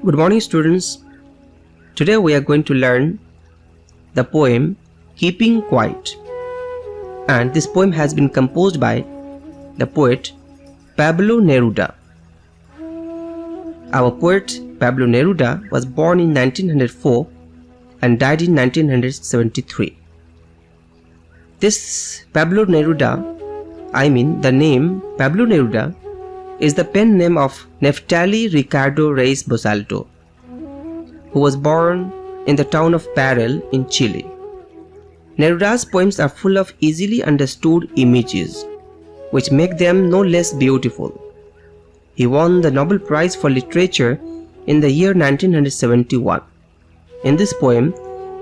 Good morning, students. Today we are going to learn the poem Keeping Quiet, and this poem has been composed by the poet Pablo Neruda. Our poet Pablo Neruda was born in 1904 and died in 1973. This Pablo Neruda, the name Pablo Neruda is the pen name of Neftali Ricardo Reis Bosalto, who was born in the town of Parel in Chile. Neruda's poems are full of easily understood images, which make them no less beautiful. He won the Nobel Prize for Literature in the year 1971. In this poem,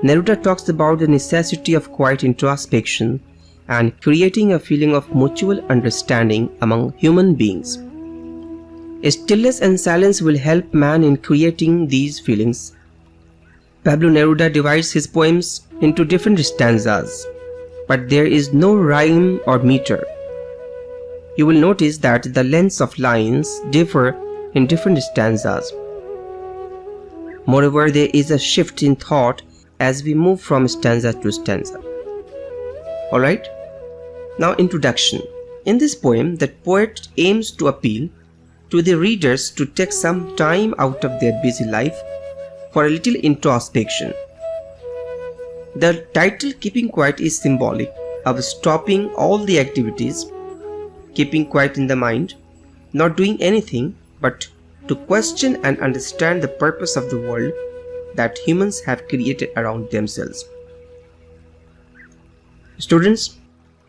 Neruda talks about the necessity of quiet introspection and creating a feeling of mutual understanding among human beings. Stillness and silence will help man in creating these feelings. Pablo Neruda divides his poems into different stanzas, but there is no rhyme or meter. You will notice that the lengths of lines differ in different stanzas. Moreover, there is a shift in thought as we move from stanza to stanza. Alright? Now, introduction. In this poem, the poet aims to appeal to the readers to take some time out of their busy life for a little introspection. The title Keeping Quiet is symbolic of stopping all the activities, keeping quiet in the mind, not doing anything but to question and understand the purpose of the world that humans have created around themselves. Students,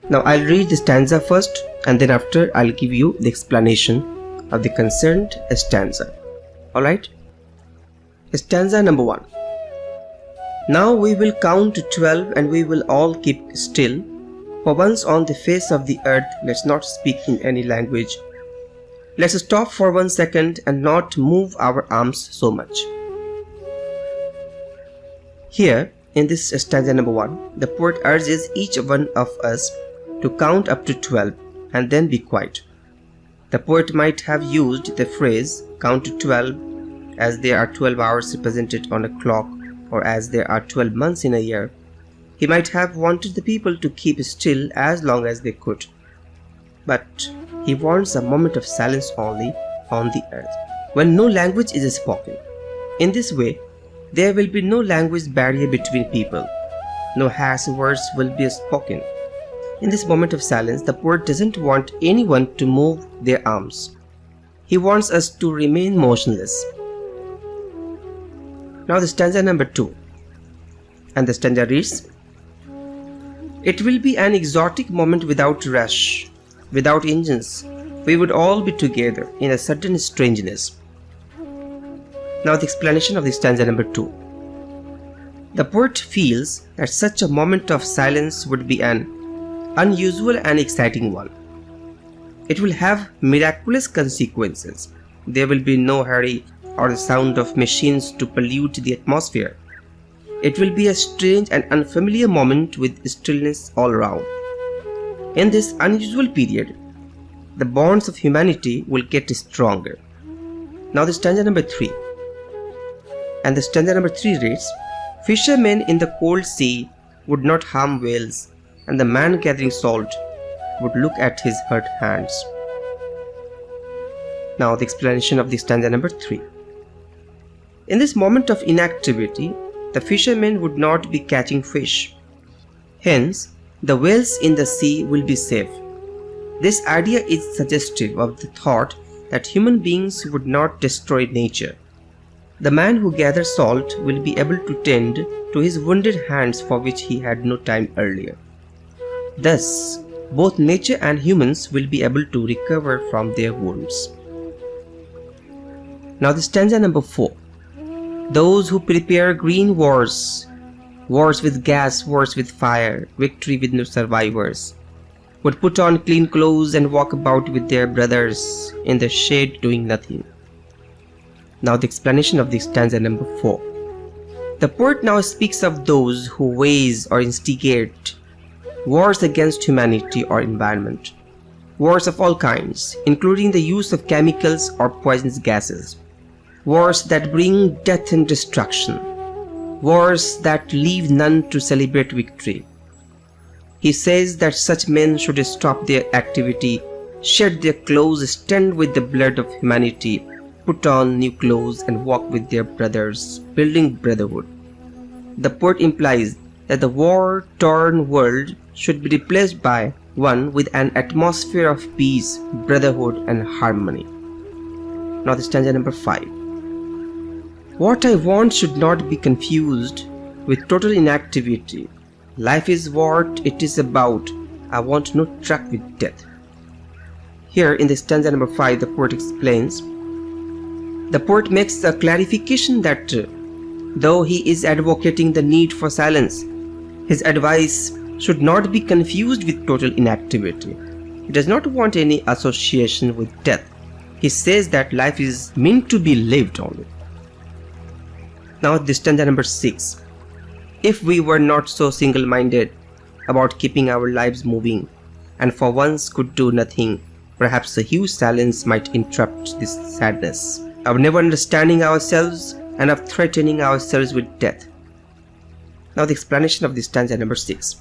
now I'll read the stanza first, and then after I'll give you the explanation of the concerned stanza. Alright? Stanza number 1. Now we will count to 12 and we will all keep still. For once on the face of the earth, let's not speak in any language. Let's stop for 1 second and not move our arms so much. Here, in this stanza number 1, the poet urges each one of us to count up to 12 and then be quiet. The poet might have used the phrase count to 12 as there are 12 hours represented on a clock, or as there are 12 months in a year. He might have wanted the people to keep still as long as they could. But he wants a moment of silence only on the earth, when no language is spoken. In this way, there will be no language barrier between people. No harsh words will be spoken. In this moment of silence, the poet doesn't want anyone to move their arms. He wants us to remain motionless. Now the stanza number 2. And the stanza reads, it will be an exotic moment without rush, without engines. We would all be together in a sudden strangeness. Now the explanation of the stanza number 2. The poet feels that such a moment of silence would be an unusual and exciting one. It will have miraculous consequences. There will be no hurry or the sound of machines to pollute the atmosphere. It will be a strange and unfamiliar moment with stillness all around. In this unusual period, the bonds of humanity will get stronger. Now the stanza number 3. And the stanza number 3 reads, fishermen in the cold sea would not harm whales, and the man gathering salt would look at his hurt hands. Now the explanation of the stanza number 3. In this moment of inactivity, the fishermen would not be catching fish. Hence, the whales in the sea will be safe. This idea is suggestive of the thought that human beings would not destroy nature. The man who gathers salt will be able to tend to his wounded hands for which he had no time earlier. Thus, both nature and humans will be able to recover from their wounds. Now the stanza number 4. Those who prepare green wars, wars with gas, wars with fire, victory with no survivors, would put on clean clothes and walk about with their brothers in the shade doing nothing. Now the explanation of the stanza number 4. The poet now speaks of those who wage or instigate wars against humanity or environment, wars of all kinds, including the use of chemicals or poisonous gases. wars that bring death and destruction, wars that leave none to celebrate victory. He says that such men should stop their activity, shed their clothes, stand with the blood of humanity, put on new clothes and walk with their brothers, building brotherhood. The poet implies that the war-torn world should be replaced by one with an atmosphere of peace, brotherhood and harmony. Now the stanza number 5. What I want should not be confused with total inactivity. Life is what it is about. I want no truck with death. Here in the stanza number 5, the poet explains. The poet makes a clarification that though he is advocating the need for silence, his advice should not be confused with total inactivity. He does not want any association with death. He says that life is meant to be lived only. Now the stanza number 6. If we were not so single-minded about keeping our lives moving, and for once could do nothing, perhaps a huge silence might interrupt this sadness of never understanding ourselves and of threatening ourselves with death. Now the explanation of this stanza number 6.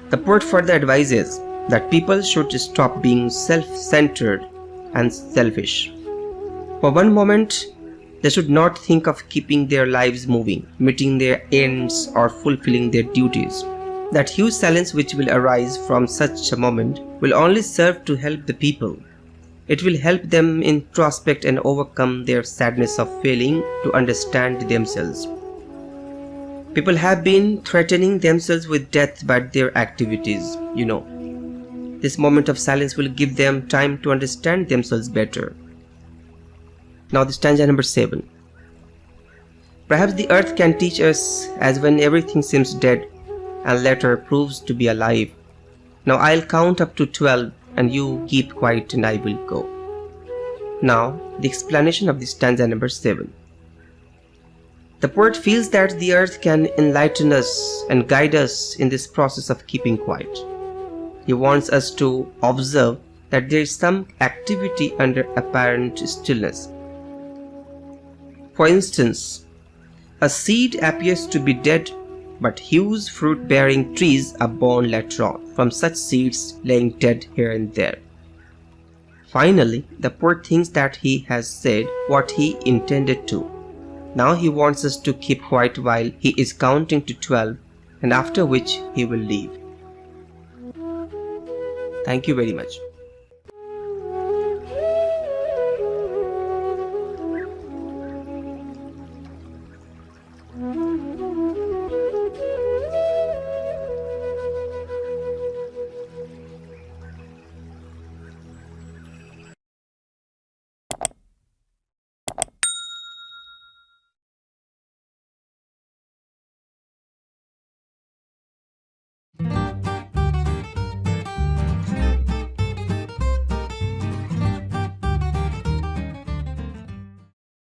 The poet further advises that people should stop being self-centered and selfish. For one moment, they should not think of keeping their lives moving, meeting their ends or fulfilling their duties. That huge silence which will arise from such a moment will only serve to help the people. It will help them introspect and overcome their sadness of failing to understand themselves. People have been threatening themselves with death by their activities, This moment of silence will give them time to understand themselves better. Now the stanza number 7. Perhaps the earth can teach us as when everything seems dead and later proves to be alive. Now I'll count up to 12 and you keep quiet and I will go. Now the explanation of the stanza number 7. The poet feels that the earth can enlighten us and guide us in this process of keeping quiet. He wants us to observe that there is some activity under apparent stillness. For instance, a seed appears to be dead, but huge fruit-bearing trees are born later on from such seeds laying dead here and there. Finally, the poet thinks that he has said what he intended to. Now he wants us to keep quiet while he is counting to 12, and after which he will leave. Thank you very much.